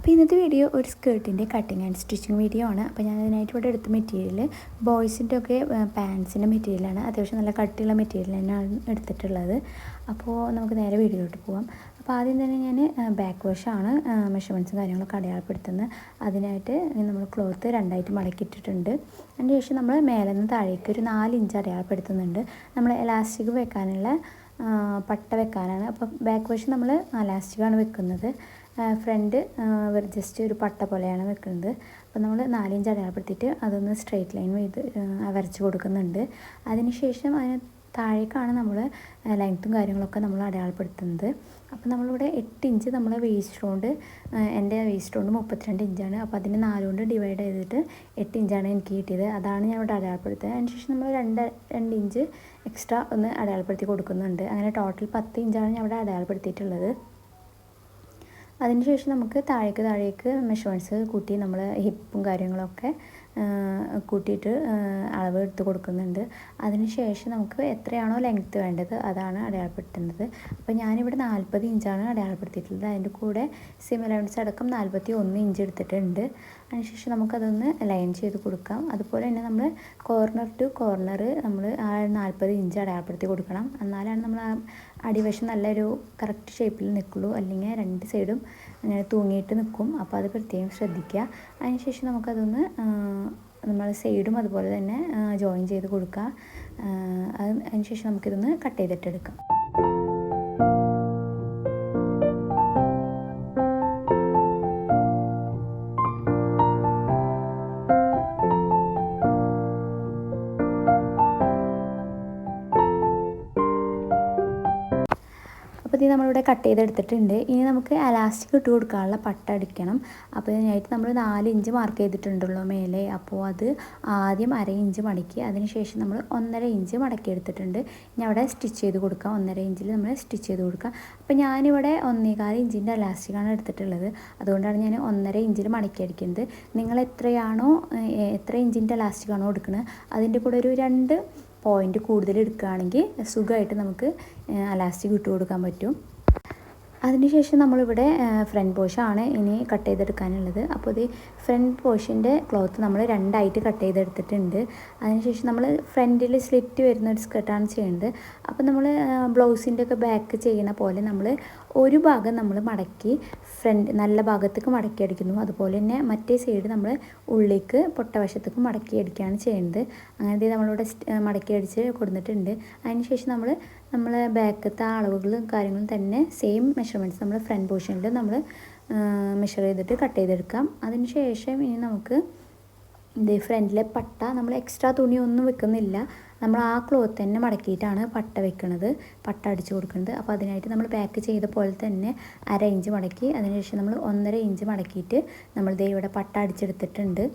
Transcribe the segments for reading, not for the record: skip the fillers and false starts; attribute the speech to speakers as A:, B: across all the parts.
A: അപ്പോൾ ഇന്നത്തെ വീഡിയോ ഒരു സ്കേർട്ടിൻ്റെ കട്ടിങ് ആൻഡ് സ്റ്റിച്ചിങ് വീഡിയോ ആണ്. അപ്പോൾ ഞാൻ അതിനായിട്ട് ഇവിടെ എടുത്ത മെറ്റീരിയൽ ബോയ്സിൻ്റെ ഒക്കെ പാൻസിൻ്റെ മെറ്റീരിയലാണ്. അത്യാവശ്യം നല്ല കട്ടിയുള്ള മെറ്റീരിയൽ തന്നെയാണ് എടുത്തിട്ടുള്ളത്. അപ്പോൾ നമുക്ക് നേരെ വീഡിയോയിലോട്ട് പോകാം. അപ്പോൾ ആദ്യം തന്നെ ഞാൻ ബാക്ക് വശമാണ് മെഷർമെൻറ്റ്സും കാര്യങ്ങളൊക്കെ അടയാളപ്പെടുത്തുന്നത്. അതിനായിട്ട് നമ്മൾ ക്ലോത്ത് രണ്ടായിട്ട് മടക്കിയിട്ടിട്ടുണ്ട്. അതിന് ശേഷം നമ്മൾ മേലെ നിന്ന് താഴേക്ക് ഒരു 4 ഇഞ്ച് അടയാളപ്പെടുത്തുന്നുണ്ട്. നമ്മൾ എലാസ്റ്റിക് വെക്കാനുള്ള പട്ട വെക്കാനാണ്. അപ്പോൾ ബാക്ക് വശം നമ്മൾ എലാസ്റ്റിക്കാണ് വെക്കുന്നത്. ഫ്രണ്ട് ജസ്റ്റ് ഒരു പട്ട പോലെയാണ് വെക്കുന്നത്. അപ്പോൾ നമ്മൾ 4 ഇഞ്ച് അടയാളപ്പെടുത്തിയിട്ട് അതൊന്ന് സ്ട്രെയിറ്റ് ലൈൻ വരച്ച് കൊടുക്കുന്നുണ്ട്. അതിനുശേഷം അതിന് താഴേക്കാണ് നമ്മൾ ലെങ്ത്തും കാര്യങ്ങളൊക്കെ നമ്മൾ അടയാളപ്പെടുത്തുന്നത്. അപ്പോൾ നമ്മളിവിടെ 8 ഇഞ്ച് നമ്മൾ വേസ്റ്റ് റൗണ്ട്, എൻ്റെ വേസ്റ്റ് റൗണ്ട് 32 ഇഞ്ചാണ്. അപ്പോൾ അതിന് 4 കൊണ്ട് ഡിവൈഡ് ചെയ്തിട്ട് 8 ഇഞ്ചാണ് എനിക്ക് കിട്ടിയത്. അതാണ് ഞാൻ ഇവിടെ അടയാളപ്പെടുത്തുന്നത്. അതിനുശേഷം നമ്മൾ 2 ഇഞ്ച് എക്സ്ട്രാ ഒന്ന് അടയാളപ്പെടുത്തി കൊടുക്കുന്നുണ്ട്. അങ്ങനെ ടോട്ടൽ 10 ഇഞ്ചാണ് ഞാൻ ഇവിടെ അടയാളപ്പെടുത്തിയിട്ടുള്ളത്. അതിനുശേഷം നമുക്ക് താഴേക്ക് മെഷർമെൻറ്റ്സ് കൂട്ടി നമ്മൾ ഹിപ്പും കാര്യങ്ങളൊക്കെ കൂട്ടിയിട്ട് അളവ് എടുത്ത് കൊടുക്കുന്നുണ്ട്. അതിനുശേഷം നമുക്ക് എത്രയാണോ ലെങ്ത്ത് വേണ്ടത് അതാണ് അടയാളപ്പെടുത്തുന്നത്. അപ്പോൾ ഞാനിവിടെ 40 ഇഞ്ചാണ് അടയാളപ്പെടുത്തിയിട്ടുള്ളത്. അതിൻ്റെ കൂടെ സിം അലവൻസ് അടക്കം 41 ഇഞ്ച് എടുത്തിട്ടുണ്ട്. അതിനുശേഷം നമുക്കതൊന്ന് ലൈൻ ചെയ്ത് കൊടുക്കാം. അതുപോലെ തന്നെ നമ്മൾ കോർണർ ടു കോർണർ നമ്മൾ ആ 40 ഇഞ്ച് അടയാളപ്പെടുത്തി കൊടുക്കണം. എന്നാലാണ് നമ്മൾ ആ അടിവശം നല്ലൊരു കറക്റ്റ് ഷേപ്പിൽ നിൽക്കുള്ളൂ. അല്ലെങ്കിൽ 2 സൈഡും അങ്ങനെ തൂങ്ങിയിട്ട് നിൽക്കും. അപ്പോൾ അത് പ്രത്യേകം ശ്രദ്ധിക്കുക. അതിനുശേഷം നമുക്കതൊന്ന് നമ്മൾ സൈഡും അതുപോലെ തന്നെ ജോയിൻ ചെയ്ത് കൊടുക്കുക. അതിനുശേഷം നമുക്കിതൊന്ന് കട്ട് ചെയ്തിട്ടെടുക്കാം. അപ്പോൾ ഇത് നമ്മളിവിടെ കട്ട് ചെയ്തെടുത്തിട്ടുണ്ട്. ഇനി നമുക്ക് എലാസ്റ്റിക് ഇട്ട് കൊടുക്കാനുള്ള പട്ട അടിക്കണം. അപ്പോൾ ഇതിനായിട്ട് നമ്മൾ 4 ഇഞ്ച് മാർക്ക് ചെയ്തിട്ടുണ്ടല്ലോ മേലെ. അപ്പോൾ അത് ആദ്യം 1/2 ഇഞ്ച് മടക്കി അതിനുശേഷം നമ്മൾ 1.5 ഇഞ്ച് മടക്കി എടുത്തിട്ടുണ്ട്. ഇനി അവിടെ സ്റ്റിച്ച് ചെയ്ത് കൊടുക്കാം. 1.5 ഇഞ്ചിൽ നമ്മൾ സ്റ്റിച്ച് ചെയ്ത് കൊടുക്കാം. അപ്പോൾ ഞാനിവിടെ 1.25 ഇഞ്ചിൻ്റെ എലാസ്റ്റിക്കാണ് എടുത്തിട്ടുള്ളത്. അതുകൊണ്ടാണ് ഞാൻ 1.5 ഇഞ്ചിൽ മടക്കി അടിക്കുന്നത്. നിങ്ങൾ എത്ര ഇഞ്ചിൻ്റെ എലാസ്റ്റിക്കാണോ എടുക്കുന്നത് അതിൻ്റെ കൂടെ ഒരു 2 പോയിൻ്റ് കൂടുതൽ എടുക്കുകയാണെങ്കിൽ സുഖമായിട്ട് നമുക്ക് എലാസ്റ്റിക് ഇട്ട് കൊടുക്കാൻ പറ്റും. അതിനുശേഷം നമ്മളിവിടെ ഫ്രണ്ട് പോർഷനാണ് ഇനി കട്ട് ചെയ്തെടുക്കാനുള്ളത്. അപ്പോൾ ഇത് ഫ്രണ്ട് പോർഷൻ്റെ ക്ലോത്ത് നമ്മൾ 2ആയിട്ട് കട്ട് ചെയ്തെടുത്തിട്ടുണ്ട്. അതിനുശേഷം നമ്മൾ ഫ്രണ്ടിൽ സ്ലിറ്റ് വരുന്ന ഒരു സ്കർട്ടാണ് ചെയ്യേണ്ടത്. അപ്പോൾ നമ്മൾ ബ്ലൗസിൻ്റെ ഒക്കെ ബാക്ക് ചെയ്യുന്ന പോലെ നമ്മൾ ഒരു ഭാഗം നമ്മൾ മടക്കി നല്ല ഭാഗത്തേക്ക് മടക്കി അടിക്കുന്നു. അതുപോലെ തന്നെ മറ്റേ സൈഡ് നമ്മൾ ഉള്ളിലേക്ക് പൊട്ടവശത്തേക്ക് മടക്കി അടിക്കുകയാണ് ചെയ്യുന്നത്. അങ്ങനത്തെ നമ്മളിവിടെ മടക്കി അടിച്ച് കൊടുത്തിട്ടുണ്ട്. അതിനുശേഷം നമ്മൾ ബാക്കത്തെ അളവുകളും കാര്യങ്ങളും തന്നെ സെയിം മെഷർമെൻറ്റ്സ് നമ്മൾ ഫ്രണ്ട് പോർഷനിൽ നമ്മൾ മെഷർ ചെയ്തിട്ട് കട്ട് ചെയ്തെടുക്കാം. അതിനുശേഷം ഇനി നമുക്ക് ഫ്രണ്ടിലെ പട്ട നമ്മൾ എക്സ്ട്രാ തുണി ഒന്നും വെക്കുന്നില്ല. നമ്മൾ ആ ക്ലോത്ത് തന്നെ മടക്കിയിട്ടാണ് പട്ട വെക്കുന്നത്, പട്ട അടിച്ചു കൊടുക്കുന്നത്. അപ്പോൾ അതിനായിട്ട് നമ്മൾ പാക്ക് ചെയ്ത പോലെ തന്നെ 1/2 ഇഞ്ച് മടക്കി അതിനുശേഷം നമ്മൾ 1.5 ഇഞ്ച് മടക്കിയിട്ട് നമ്മൾ ഇവിടെ പട്ട അടിച്ചെടുത്തിട്ടുണ്ട്.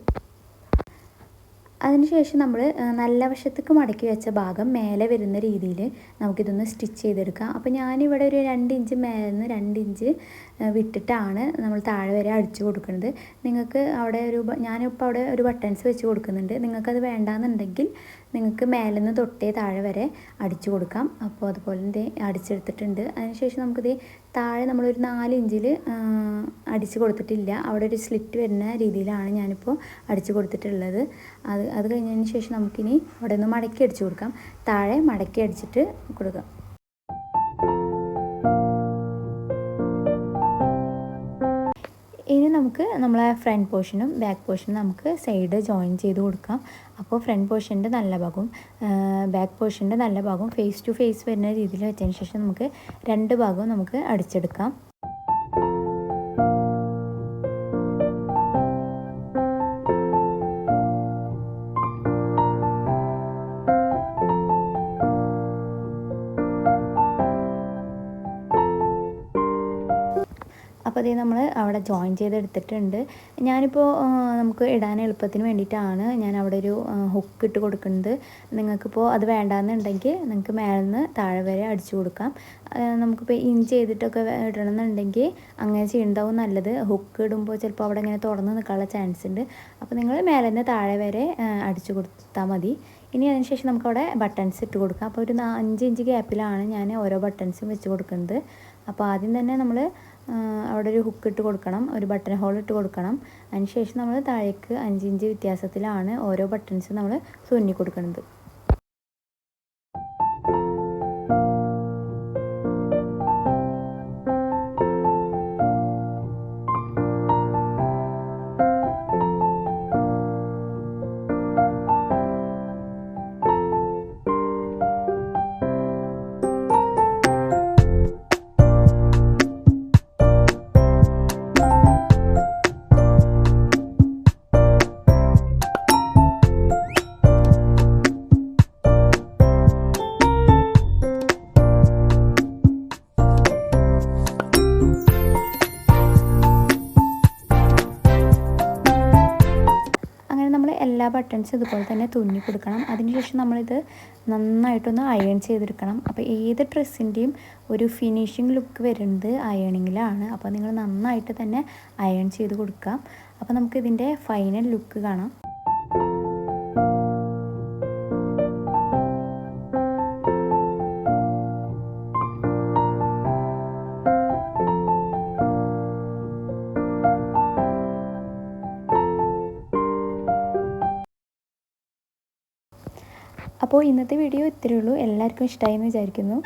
A: അതിനുശേഷം നമ്മൾ നല്ല വശത്തേക്ക് മടക്കി വെച്ച ഭാഗം മേലെ വരുന്ന രീതിയിൽ നമുക്കിതൊന്ന് സ്റ്റിച്ച് ചെയ്തെടുക്കാം. അപ്പോൾ ഞാനിവിടെ ഒരു 2 ഇഞ്ച് മേലെ നിന്ന് 2 ഇഞ്ച് വിട്ടിട്ടാണ് നമ്മൾ താഴെ വരെ അടിച്ചു കൊടുക്കുന്നത്. നിങ്ങൾക്ക് ഞാനിപ്പോൾ അവിടെ ഒരു ബട്ടൺസ് വെച്ച് കൊടുക്കുന്നുണ്ട്. നിങ്ങൾക്കത് വേണ്ടാന്നുണ്ടെങ്കിൽ നിങ്ങൾക്ക് മേലെ നിന്ന് തൊട്ടേ താഴെ വരെ അടിച്ചു കൊടുക്കാം. അപ്പോൾ അതുപോലെ തന്നെ അടിച്ചെടുത്തിട്ടുണ്ട്. അതിനുശേഷം നമുക്കിത് താഴെ നമ്മളൊരു 4 ഇഞ്ചിൽ അടിച്ച് കൊടുത്തിട്ടില്ല. അവിടെ ഒരു സ്ലിറ്റ് വരുന്ന രീതിയിലാണ് ഞാനിപ്പോൾ അടിച്ച് കൊടുത്തിട്ടുള്ളത്. അത് കഴിഞ്ഞതിന് ശേഷം നമുക്കിനി അവിടെ നിന്ന് മടക്കി അടിച്ചു കൊടുക്കാം. താഴെ മടക്കി അടിച്ചിട്ട് കൊടുക്കാം. ഇനി നമുക്ക് നമ്മളെ ഫ്രണ്ട് പോർഷനും ബാക്ക് പോർഷനും നമുക്ക് സൈഡ് ജോയിൻ ചെയ്ത് കൊടുക്കാം. അപ്പോൾ ഫ്രണ്ട് പോർഷൻ്റെ നല്ല ഭാഗവും ബാക്ക് പോർഷൻ്റെ നല്ല ഭാഗവും ഫേസ് ടു ഫേസ് വരുന്ന രീതിയിൽ വെച്ചതിന് ശേഷം നമുക്ക് 2 ഭാഗവും നമുക്ക് അടിച്ചെടുക്കാം. അപ്പോൾ അതേ നമ്മൾ അവിടെ ജോയിൻ ചെയ്തെടുത്തിട്ടുണ്ട്. ഞാനിപ്പോൾ നമുക്ക് ഇടാൻ എളുപ്പത്തിന് വേണ്ടിയിട്ടാണ് ഞാൻ അവിടെ ഒരു ഹുക്ക് ഇട്ട് കൊടുക്കുന്നത്. നിങ്ങൾക്കിപ്പോൾ അത് വേണ്ടാന്നുണ്ടെങ്കിൽ നിങ്ങൾക്ക് മേലെ നിന്ന് താഴെ വരെ അടിച്ചു കൊടുക്കാം. നമുക്കിപ്പോൾ ഇഞ്ച് ചെയ്തിട്ടൊക്കെ ഇടണമെന്നുണ്ടെങ്കിൽ അങ്ങനെ ചെയ്യുന്നുണ്ടാവും നല്ലത്. ഹുക്ക് ഇടുമ്പോൾ ചിലപ്പോൾ അവിടെ ഇങ്ങനെ തുറന്ന് നിൽക്കാനുള്ള ചാൻസ് ഉണ്ട്. അപ്പോൾ നിങ്ങൾ മേലെ നിന്ന് താഴെ വരെ അടിച്ചു കൊടുത്താൽ മതി. ഇനി അതിനുശേഷം നമുക്കവിടെ ബട്ടൺസ് ഇട്ട് കൊടുക്കാം. അപ്പോൾ ഒരു 5 ഇഞ്ച് ഗ്യാപ്പിലാണ് ഞാൻ ഓരോ ബട്ടൺസും വെച്ച് കൊടുക്കുന്നത്. അപ്പോൾ ആദ്യം തന്നെ നമ്മൾ അവിടെ ഒരു ഹുക്ക് ഇട്ട് കൊടുക്കണം, ഒരു ബട്ടൺ ഹോൾ ഇട്ട് കൊടുക്കണം. അതിന് ശേഷം നമ്മൾ താഴേക്ക് 5 ഇഞ്ച് വ്യത്യാസത്തിലാണ് ഓരോ ബട്ടൺസ് നമ്മൾ തുന്നി കൊടുക്കുന്നത്. എല്ലാ ബട്ടൺസും ഇതുപോലെ തന്നെ തുന്നി കൊടുക്കണം. അതിനുശേഷം നമ്മളിത് നന്നായിട്ടൊന്ന് അയൺ ചെയ്തെടുക്കണം. അപ്പോൾ ഏത് ഡ്രസ്സിൻ്റെയും ഒരു ഫിനിഷിങ് ലുക്ക് വരുന്നത് അയണിങ്ങിലാണ്. അപ്പോൾ നിങ്ങൾ നന്നായിട്ട് തന്നെ അയൺ ചെയ്ത് കൊടുക്കുക. അപ്പോൾ നമുക്കിതിൻ്റെ ഫൈനൽ ലുക്ക് കാണാം. അപ്പോൾ ഇന്നത്തെ വീഡിയോ ഇത്രയേ ഉള്ളൂ. എല്ലാവർക്കും ഇഷ്ടമായി എന്ന് വിചാരിക്കുന്നു.